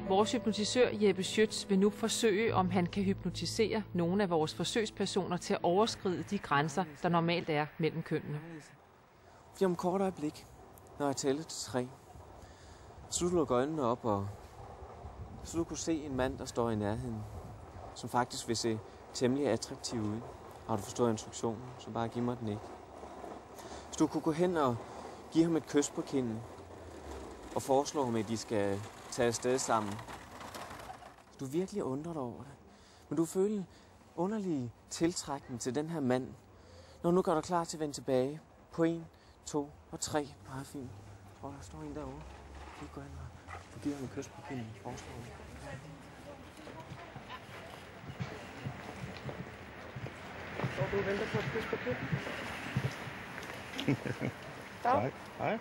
Vores hypnotisør Jeppe Schøtz vil nu forsøge, om han kan hypnotisere nogle af vores forsøgspersoner til at overskride de grænser, der normalt er mellem kønnene. Fordi om et kort øjeblik, når jeg tæller til 3, så du lukker øjnene op, og så du kunne se en mand, der står i nærheden, som faktisk vil se temmelig attraktiv ud. Har du forstået instruktionen, så bare giv mig den ikke. Så du kunne gå hen og give ham et kys på kinden, og foreslå ham, at de skal tage afsted sammen. Du virkelig undrer dig over det, men du føler en underlig tiltrækning til den her mand. Når nu gør dig klar til at vende tilbage på 1, 2 og 3. Meget fint. Og der står en derovre. Vi går ind og giver ham et kys på kinden. Foreslå ham. Står du og venter på et kys på kinden? Hej. Hej.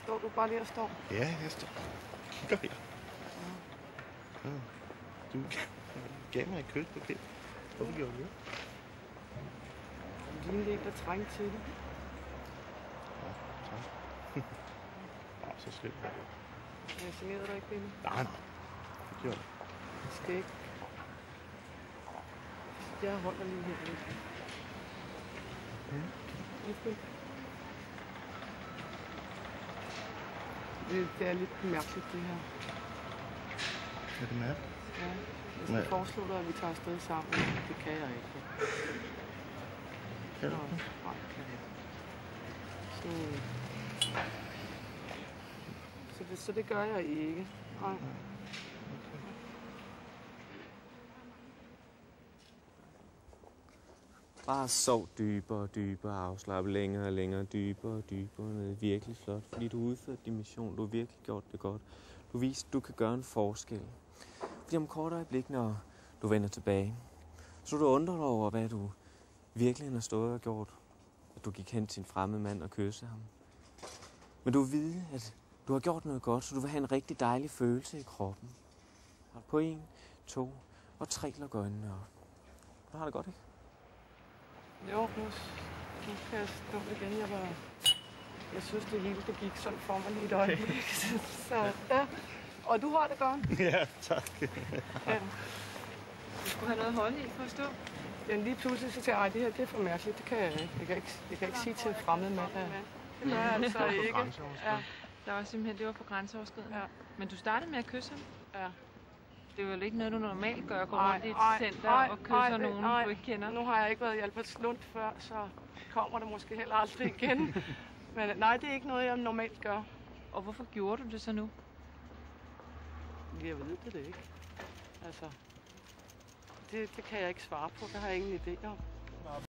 Står du bare lige og står? Ja, jeg står. Kigger her. Ja. Du gav mig et kys på kinden. Hvorfor gjorde du det? Du lignede en, der trængte til det. Ja, tak. Nej, så slemt. Jeg generede dig ikke, Benny? Nej. Det gjorde det. Skal ikke. Jeg holder lige her lidt. Det er lidt mærkeligt, det her. Er det mærkeligt? Ja. Jeg skal foreslå dig, at vi tager afsted sammen. Det kan jeg ikke. Kan du ikke? Nej, det kan jeg ikke. Så det gør jeg ikke. Nej. Bare sov dybere og dybere, afslappe længere og længere, dybere og dybere ned. Virkelig flot, fordi du udførte din mission. Du har virkelig gjort det godt. Du viste, at du kan gøre en forskel. Fordi om kort øjeblik, når du vender tilbage, så du undrer dig over, hvad du virkelig har stået og gjort. At du gik hen til en fremmed mand og kysse ham. Men du ved, at du har gjort noget godt, så du vil have en rigtig dejlig følelse i kroppen. På 1, 2 og 3 luk øjnene op. Du har det godt, ikke? Jo, nu kan jeg stå igen. Jeg synes, det hele det gik sådan for mig lige et øjeblik. Så ja. Og du har det godt? Ja, tak. Ja. Du skulle have noget at holde i for at stå. Ja, lige pludselig så tænker jeg, det her det er for mærkeligt. Det kan jeg ikke. Jeg kan ikke sige til en fremmed mand. Det gør jeg altså ikke. Ja. Der var simpelthen, det var for grænseoverskridende. Ja. Men du startede med at kysse ham. Ja. Det er jo ikke noget, du normalt gør, gå rundt i et center og kysser nogen, du ikke kender. Nu har jeg ikke været i Albertslund før, så kommer det måske heller aldrig igen. Men nej, det er ikke noget, jeg normalt gør. Og hvorfor gjorde du det så nu? Jeg ved det ikke. Altså, det kan jeg ikke svare på. Det har jeg ingen idé om.